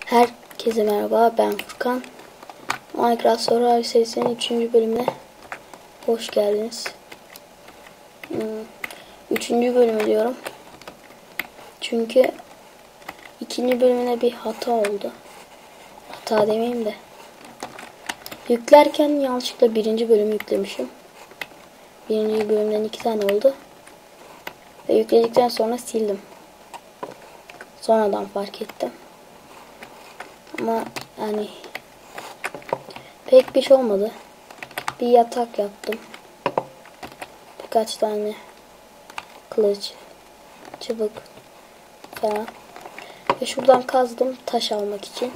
Herkese merhaba, ben Furkan. Minecraft Survival serisinin 3. bölümüne hoş geldiniz. 3. bölümü diyorum. Çünkü 2. bölümüne bir hata oldu. Hata demeyeyim de. Yüklerken yanlışlıkla 1. bölümü yüklemişim. 1. bölümden 2 tane oldu. Ve yükledikten sonra sildim. Sonradan fark ettim. Ama yani pek bir şey olmadı. Bir yatak yaptım. Birkaç tane kılıç, çubuk falan. Ve şuradan kazdım taş almak için.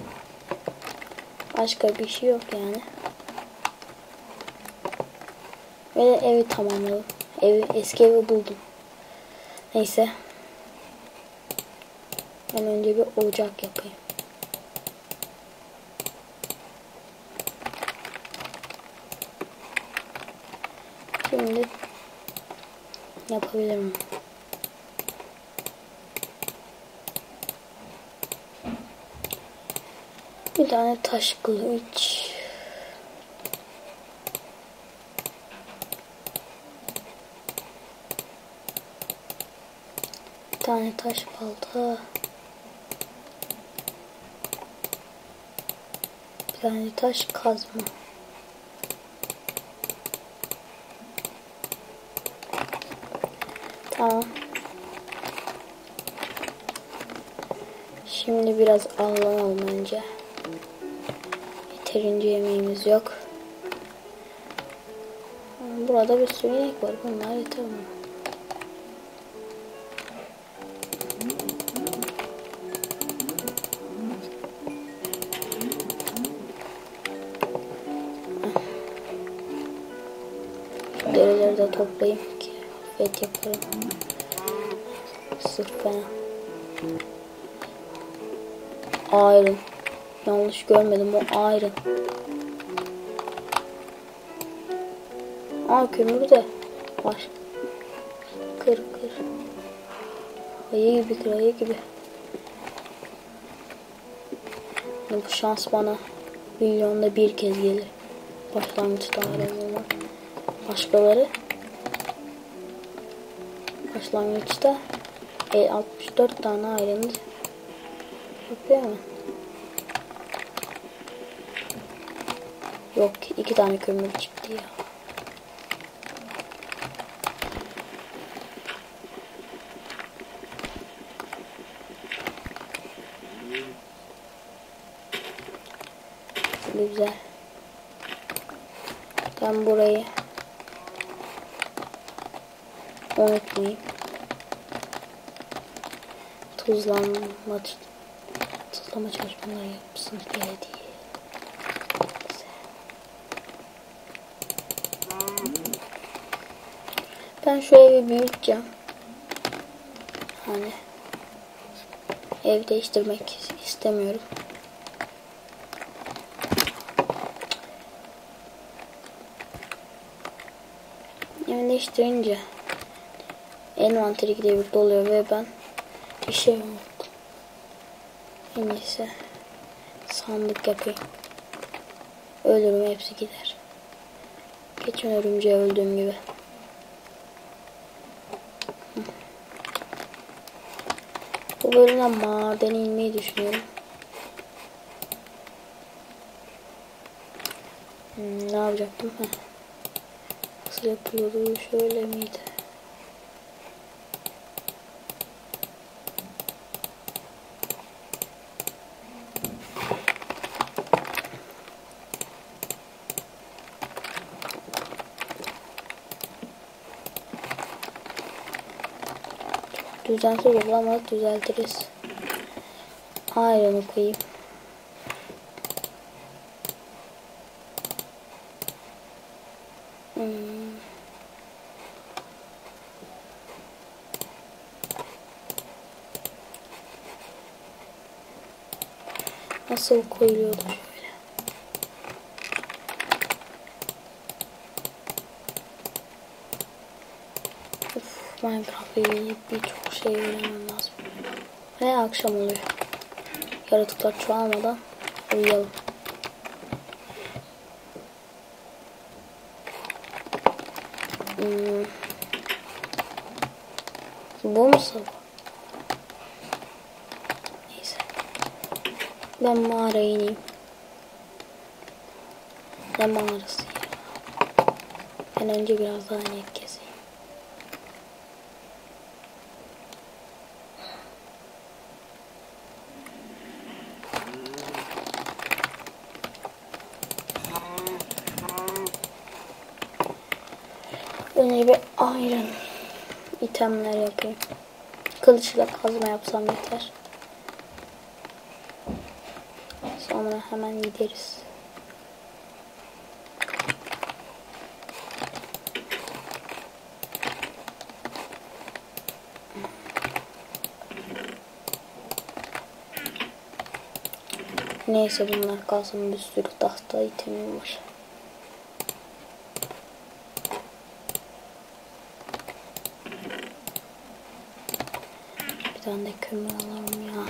Başka bir şey yok yani. Ve evi tamamladım. Eski evi buldum. Neyse. Ben önce bir ocak yapayım. Şimdi yapabilirim. Bir tane taş kılıç. Bir tane taş balta. Bir tane taş kazma. Tamam. Şimdi biraz avlanalım önce. Yeterince yemeğimiz yok. Burada bir sürü inek var. Bunlar yeter mi? Şu derileri de toplayayım ki et yaparım. Sırf fena. Iron. Yanlış görmedim, o iron. Kömür de var. Kır. Ayı gibi kır, ayı gibi. Bu şans bana milyonda bir kez gelir. Başlangıçta iron var. Başkaları başlangıçta 64 tane iron yapıyor mu? Yok, 2 tane kömür çıktı ya. Güzel. Ben burayı unutmayayım. Tuzlama çalışmaları yapsın diye değil. Ben şu evi büyüteceğim. Hani ev değiştirmek istemiyorum. Evi değiştirince envanteri gidip doluyor ve ben bir şey unuttum. En iyisi sandık yapayım. Ölürüm, hepsi gider. Geçen örümceği öldüğüm gibi. Bu bölümde madene inmeyi düşünüyorum. Ne yapacaktım? Nasıl yapıyordu? Şöyle miydi? Düzensiz oldu ama düzeltiriz. Iron'u koyayım. Nasıl koyuluyordu şöyle. Minecraft'la ilgili birçok şey öğrenmem lazım. Ve akşam oluyor. Yaratıklar çoğalmadan uyuyalım. Bu mu sabah? Neyse. Ben mağaraya ineyim. Ne mağarası ya? Ben önce biraz daha net keseyim. Önce bir iron itemler yapayım. Kılıçla kazma yapsam yeter. Sonra hemen gideriz. Neyse bunlar kalsın, bir sürü tahta itemim var. Bir tane de kömür alalım ya.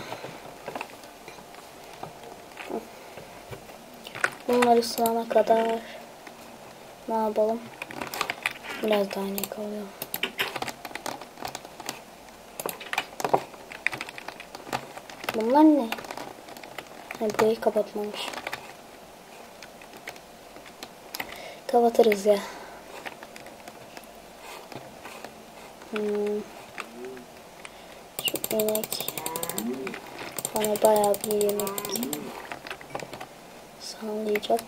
Bunları ısınana kadar ne yapalım? Biraz daha ne kalıyor? Bunlar ne? Burayı kapatmamış. Kapatırız ya. Şu inek bana bayağı bir yemek sağlayacak.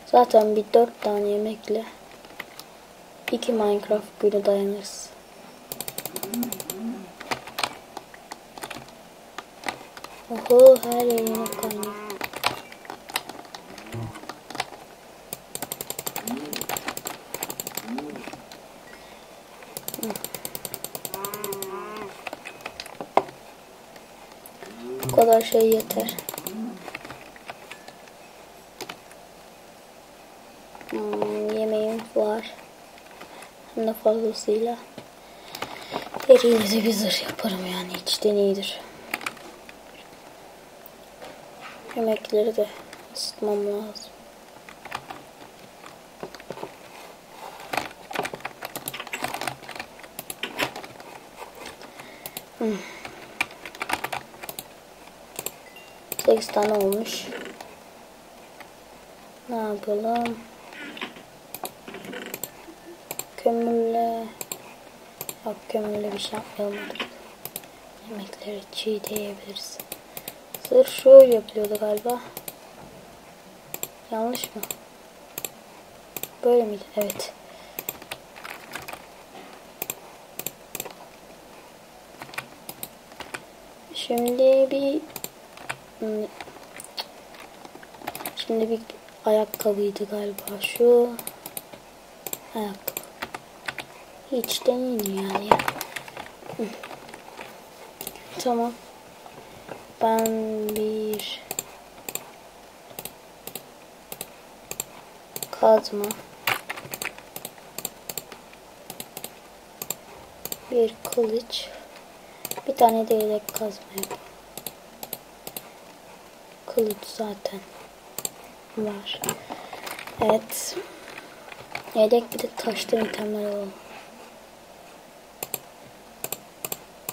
Zaten bir 4 tane yemekle 2 Minecraft günü dayanırız. Oho, her yer yemek kaynıyor. Bu kadar şey yeter. Yemeğim var. Hem de fazlasıyla. Deriyle de bir zırh yaparım yani, içten iyidir. Yemekleri de ısıtmam lazım. Hmm. 8 tane olmuş. Ne yapalım? Kömürle... Yok, kömürle bir şey yapmayalım artık. Yemekleri çiğ de yiyebiliriz. Sır şöyle yapılıyordu galiba. Yanlış mı? Böyle miydi? Evet. Şimdi bir ayakkabıydı galiba şu. Ayakkabı. Hiç deneyim yani. Tamam. Ben bir kazma, bir kılıç, bir tane de yedek kazma yapayım. Kılıç zaten var. Evet. Yedek bir de taştan itemler alalım.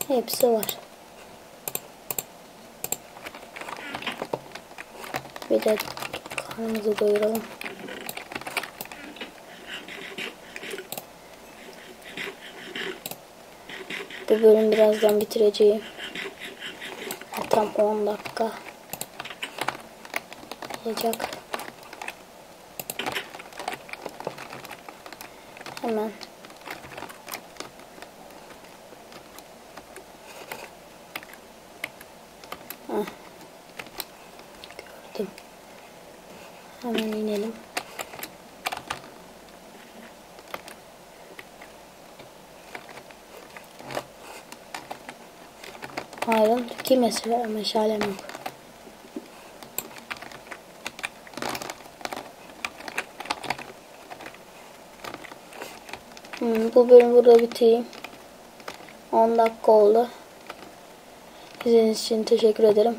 Hepsi var. Bir de karnımızı doyuralım. Bu bölüm birazdan bitireceğim. Tam 10 dakika olacak. Hemen gördüm. Hemen inelim. Hayır, ki mesela meşalem yok. Bu bölümü burada bitireyim. 10 dakika oldu. İzlediğiniz için teşekkür ederim.